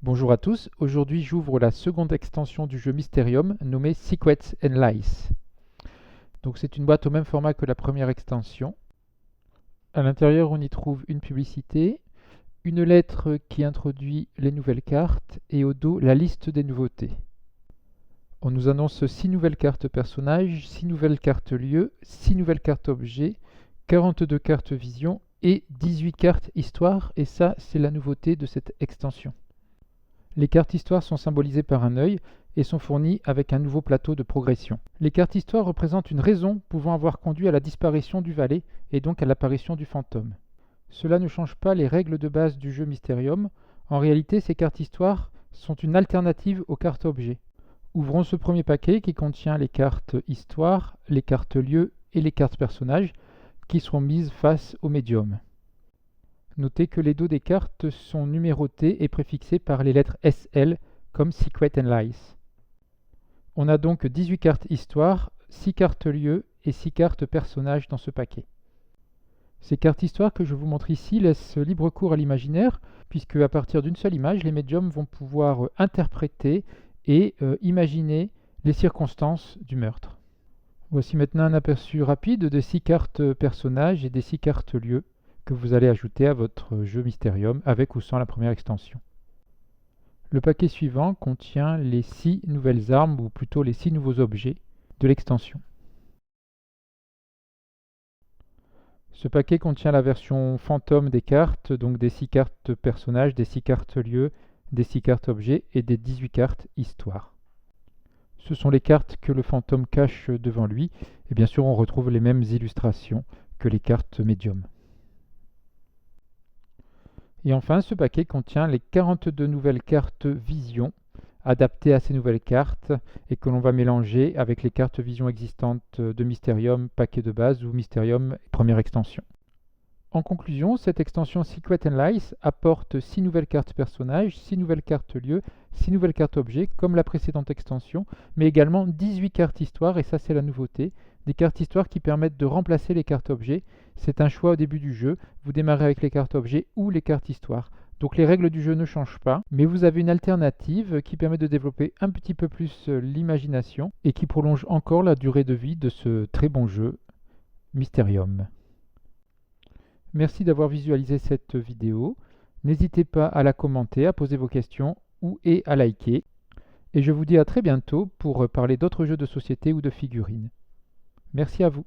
Bonjour à tous, aujourd'hui j'ouvre la seconde extension du jeu Mysterium nommée Secrets and Lies. Donc c'est une boîte au même format que la première extension. À l'intérieur on y trouve une publicité, une lettre qui introduit les nouvelles cartes et au dos la liste des nouveautés. On nous annonce 6 nouvelles cartes personnages, 6 nouvelles cartes lieux, 6 nouvelles cartes objets, 42 cartes vision et 18 cartes histoire, et ça c'est la nouveauté de cette extension. Les cartes histoire sont symbolisées par un œil et sont fournies avec un nouveau plateau de progression. Les cartes histoire représentent une raison pouvant avoir conduit à la disparition du valet et donc à l'apparition du fantôme. Cela ne change pas les règles de base du jeu Mysterium. En réalité, ces cartes histoire sont une alternative aux cartes objets. Ouvrons ce premier paquet qui contient les cartes histoire, les cartes lieux et les cartes personnages qui seront mises face au médium. Notez que les dos des cartes sont numérotés et préfixés par les lettres SL comme Secrets and Lies. On a donc 18 cartes histoire, 6 cartes lieux et 6 cartes personnages dans ce paquet. Ces cartes histoire que je vous montre ici laissent libre cours à l'imaginaire, puisque à partir d'une seule image, les médiums vont pouvoir interpréter et imaginer les circonstances du meurtre. Voici maintenant un aperçu rapide des 6 cartes personnages et des 6 cartes lieux que vous allez ajouter à votre jeu Mysterium avec ou sans la première extension. Le paquet suivant contient les 6 nouvelles armes, ou plutôt les 6 nouveaux objets de l'extension. Ce paquet contient la version fantôme des cartes, donc des 6 cartes personnages, des 6 cartes lieux, des 6 cartes objets et des 18 cartes histoire. Ce sont les cartes que le fantôme cache devant lui, et bien sûr on retrouve les mêmes illustrations que les cartes médium. Et enfin, ce paquet contient les 42 nouvelles cartes vision adaptées à ces nouvelles cartes et que l'on va mélanger avec les cartes vision existantes de Mysterium paquet de base ou Mysterium première extension. En conclusion, cette extension Secrets and Lies apporte 6 nouvelles cartes personnages, 6 nouvelles cartes lieux, 6 nouvelles cartes objets comme la précédente extension, mais également 18 cartes histoire, et ça c'est la nouveauté, des cartes histoire qui permettent de remplacer les cartes objets. C'est un choix au début du jeu, vous démarrez avec les cartes objets ou les cartes histoire. Donc les règles du jeu ne changent pas, mais vous avez une alternative qui permet de développer un petit peu plus l'imagination et qui prolonge encore la durée de vie de ce très bon jeu Mysterium. Merci d'avoir visualisé cette vidéo. N'hésitez pas à la commenter, à poser vos questions ou à liker. Et je vous dis à très bientôt pour parler d'autres jeux de société ou de figurines. Merci à vous.